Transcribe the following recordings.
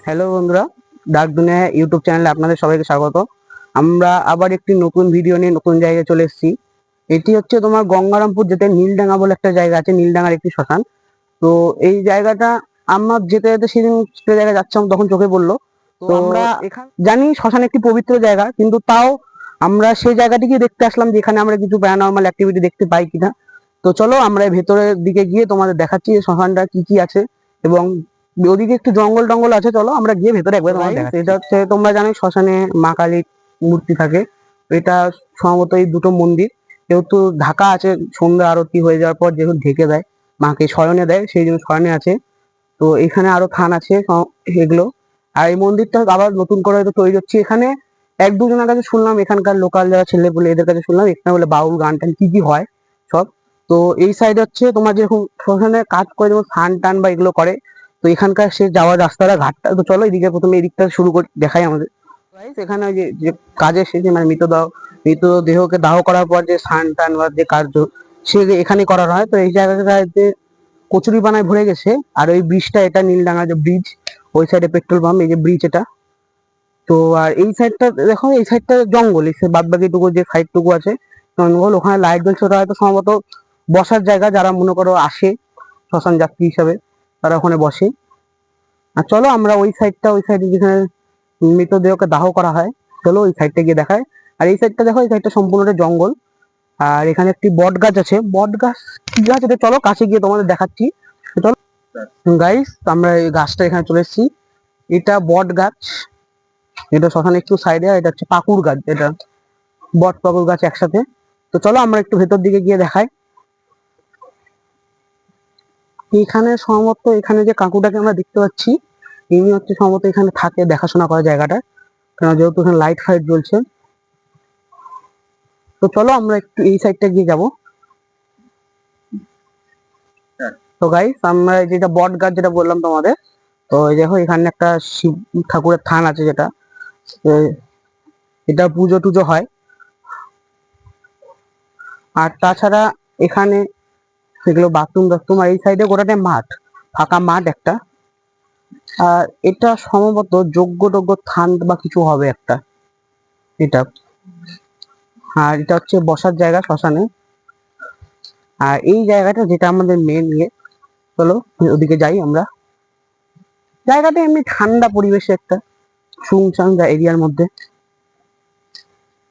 Hello বন্ধুরা, dark দুনিয়া YouTube চ্যানেলে আপনাদের সবাইকে স্বাগত। আমরা আবার একটি নতুন ভিডিও নিয়ে নতুন জায়গায় চলে এসেছি। এটি হচ্ছে তোমার গঙ্গারামপুর যেতে নীলডাঙ্গা বলে একটা জায়গা আছে, নীলডাঙ্গার একটি শ্মশান। তো এই জায়গাটা আমরা যেতে যেতে সেদিন যে জায়গায় যাচ্ছিলাম তখন চোখে পড়লো। তো আমরা এখানে জানি শ্মশান একটি পবিত্র জায়গা, কিন্তু তাও আমরা সেই জায়গাটিকে দেখতে আসলাম যেখানে আমরা কিছু প্যারানর্মাল অ্যাক্টিভিটি দেখতে পাই কিনা। তো চলো আমরা ভেতরের দিকে গিয়ে তোমাদের দেখাচ্ছি শ্মশানটা কি কি আছে, এবং ওদিকে একটু জঙ্গল টঙ্গল আছে। চলো আমরা গিয়ে ভেতরে একবার তোমাদের দেখাচ্ছি। এটা হচ্ছে তোমরা জানো শ্মশানে মা কালীর মূর্তি থাকে। এটা সম্ভবত এই দুটো মন্দির যেহেতু ঢাকা আছে, সন্ধ্যা আরতি হয়ে যাওয়ার পর যেহেতু ঢেকে দেয়, মাকে শয়নে দেয়, সেই জন্য শয়নে আছে। তো এখানে আরো থান আছে এগুলো। আর এই মন্দিরটা আবার নতুন করে হয়তো তৈরি হচ্ছে। এখানে এক দুজনের কাছে শুনলাম, এখানকার লোকাল যারা ছেলে বলে এদের কাছে শুনলাম এখানে বলে বাউল গান টান কি কি হয় সব। তো এই সাইড হচ্ছে তোমার যেরকম শ্মশানে কাজ করে, যেমন স্নান টান বা এগুলো করে। তো এখানকার সে যাওয়ার রাস্তাটা ঘাটটা, তো চলো এদিকে প্রথমে এদিকটা শুরু করি, দেখাই আমাদের। Guys, এখানে ওই যে যে কাজের শেষে মানে মৃতদেহকে দাহ করার পর যে স্নান টান বা যে কার্য সে এখানে করা হয়। তো এই জায়গাটাতে কচুরি পানায় ভরে গেছে। আর ওই ব্রিজটা, এটা নীলডাঙ্গা যে ব্রিজ, ওই সাইডে পেট্রোল পাম্প, এই যে ব্রিজ এটা। তো আর এই সাইডটা দেখো, এই সাইডটা জঙ্গল, এই বাদ বাকিটুকু যে সাইডটুকু আছে জঙ্গল। ওখানে লাইট জ্বলছে, ওটা হয়তো সম্ভবত বসার জায়গা, যারা মনে করো আসে শ্মশান যাত্রী হিসাবে তারা ওখানে বসে। আর চলো আমরা ওই সাইডটা, ওই সাইডে যেখানে মৃতদেহকে দাহ করা হয়, চলো ওই সাইডটা গিয়ে দেখায়। আর এই সাইডটা দেখো, এই সাইডটা সম্পূর্ণটা জঙ্গল। আর এখানে একটি বট গাছ আছে, বট গাছ কি গাছ এটা চলো কাছে গিয়ে তোমাদের দেখাচ্ছি। তো চলো গাইস, আমরা এই গাছটা এখানে চলে এসেছি। এটা বট গাছ, এটা শ্মশানে একটু সাইডে। এটা হচ্ছে পাকুড় গাছ, এটা বট পাকুড় গাছ একসাথে। তো চলো আমরা একটু ভেতর দিকে গিয়ে দেখাই। এখানে সম্ভবত এখানে যে কাকুটাকে আমরা দেখতে পাচ্ছি, ইনি হচ্ছে সম্ভবত এখানে থাকে, দেখাশোনা করে জায়গাটা, কারণ যেহেতু এখানে লাইট ফাইট জ্বলছে। তো চলো আমরা একটু এই সাইডটা গিয়ে যাব। তো গাইস, আমরা যেটা বট গাছ যেটা বললাম তোমাদের, তো এই দেখো এখানে একটা শিব ঠাকুরের থান আছে, যেটা এটা পুজো টুজো হয়। আর তাছাড়া এখানে সেগুলো বাথরুম টাথরুম। আর এই সাইডে গোটাটা মাঠ, ফাঁকা মাঠ একটা। আর এটা সম্ভবত যজ্ঞ টজ্ঞ থান বা কিছু হবে একটা এটা। আর এটা হচ্ছে বসার জায়গা শ্মশানে। আর এই জায়গাটা যেটা আমাদের মেন ইয়ে, চলো ওদিকে যাই আমরা। জায়গাটা এমনি ঠান্ডা পরিবেশে একটা শুনশান এরিয়ার মধ্যে।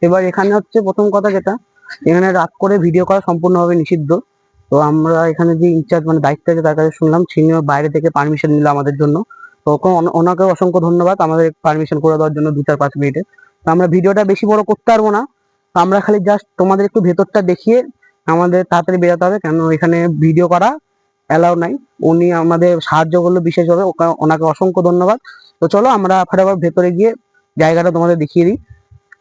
এবার এখানে হচ্ছে প্রথম কথা যেটা, এখানে রাত করে ভিডিও করা সম্পূর্ণভাবে নিষিদ্ধ। তো আমরা এখানে যে ইনচার্জ মানে দায়িত্ব আছে তার কাছে শুনলাম, সিনিয়র বাইরে থেকে পারমিশন নিল আমাদের জন্য। তো ওনাকেও অসংখ্য ধন্যবাদ আমাদের পারমিশন করে দেওয়ার জন্য 2-4-5 মিনিটে। তো আমরা ভিডিওটা বেশি বড় করতে পারবো না, তো আমরা খালি জাস্ট তোমাদের একটু ভেতরটা দেখিয়ে আমাদের তাড়াতাড়ি বেরোতে হবে, কেন এখানে ভিডিও করা অ্যালাউ নাই। উনি আমাদের সাহায্য করলো বিশেষভাবে, ওনাকে অসংখ্য ধন্যবাদ। তো চলো আমরা ফটাফট ভেতরে গিয়ে জায়গাটা তোমাদের দেখিয়ে দিই।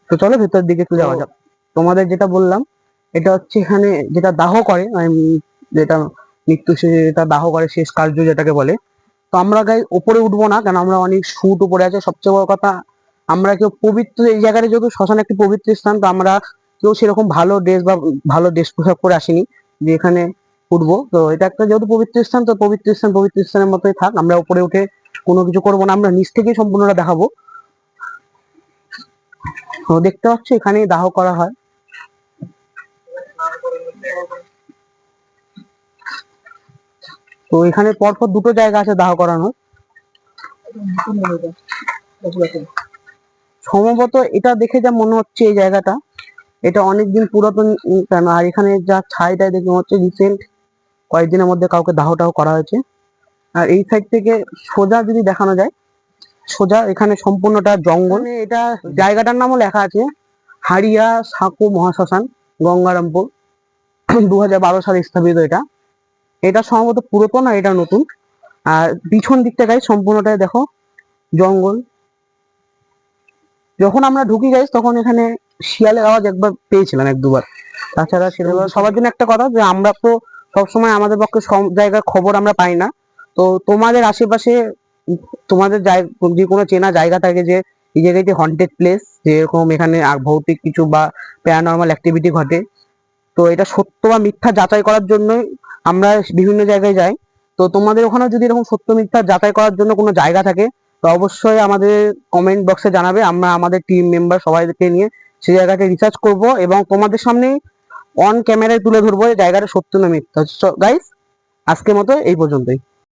তো চলো ভেতরের দিকে একটু যাওয়া যাক। তোমাদের যেটা বললাম, এটা হচ্ছে এখানে যেটা দাহ করে, যেটা মৃত্যু যেটা দাহ করে, শেষ কার্য যেটাকে বলে। তো আমরা গাই ওপরে উঠবো না, কারণ আমরা অনেক শুট উপরে আছে। সবচেয়ে বড় কথা, আমরা কেউ পবিত্র এই জায়গাটা যেহেতু শ্মশান একটি পবিত্র স্থান, তো আমরা কেউ সেরকম ভালো ড্রেস বা ভালো ড্রেস পোশাক পরে আসিনি যে এখানে উঠবো। তো এটা একটা যেহেতু পবিত্র স্থান, তো পবিত্র স্থান পবিত্র স্থানের মতোই থাক। আমরা উপরে উঠে কোনো কিছু করবো না, আমরা নিচ থেকেই সম্পূর্ণটা দেখাবো। তো দেখতে পাচ্ছ এখানেই দাহ করা হয়। তো এখানে পরপর দুটো জায়গা আছে দাহ করানোর। সম্ভবত এটা দেখে যা মনে হচ্ছে এই জায়গাটা, এটা অনেকদিন পুরাতন কেন। আর এখানে যা ছাইটাই দেখে মনে হচ্ছে রিসেন্ট কয়েকদিনের মধ্যে কাউকে দাহ টাহ করা হয়েছে। আর এই সাইড থেকে সোজা যদি দেখানো যায়, সোজা এখানে সম্পূর্ণটা জঙ্গল। এটা জায়গাটার নামও লেখা আছে হাড়িয়া সাঁকো মহাশ্মশান, গঙ্গারামপুর। 2012 সালে স্থাপিত এটা। এটা সম্ভবত পুরাতন আর এটা নতুন। আর পিছন দিকটা গাই সম্পূর্ণটাই দেখো জঙ্গল। যখন আমরা ঢুকি গাইস তখন এখানে শিয়ালের আওয়াজ একবার পেয়েছিলাম, 1-2 বার। তাছাড়া সেরকম সবার জন্য একটা কথা, যে আমরা তো সবসময় আমাদের পক্ষে সব জায়গার খবর আমরা পাই না। তো তোমাদের আশেপাশে তোমাদের যে কোনো চেনা জায়গা থাকে যে এই জায়গাটি হন্টেড প্লেস, যেরকম এখানে ভৌতিক কিছু বা প্যারানর্মাল অ্যাক্টিভিটি ঘটে, তো এটা সত্য বা মিথ্যা যাচাই করার জন্যই আমরা বিভিন্ন জায়গায় যাই। তো তোমাদের ওখানে যদি এরকম সত্য মিথ্যা যাচাই করার জন্য কোনো জায়গা থাকে তো অবশ্যই আমাদের কমেন্ট বক্সে জানাবে। আমরা আমাদের টিম মেম্বার সবাইকে নিয়ে সেই জায়গাটা রিসার্চ করব এবং তোমাদের সামনে অন ক্যামেরায় তুলে ধরবো এই জায়গাটা সত্য না মিথ্যা। গাইস, আজকের মতো এই পর্যন্তই।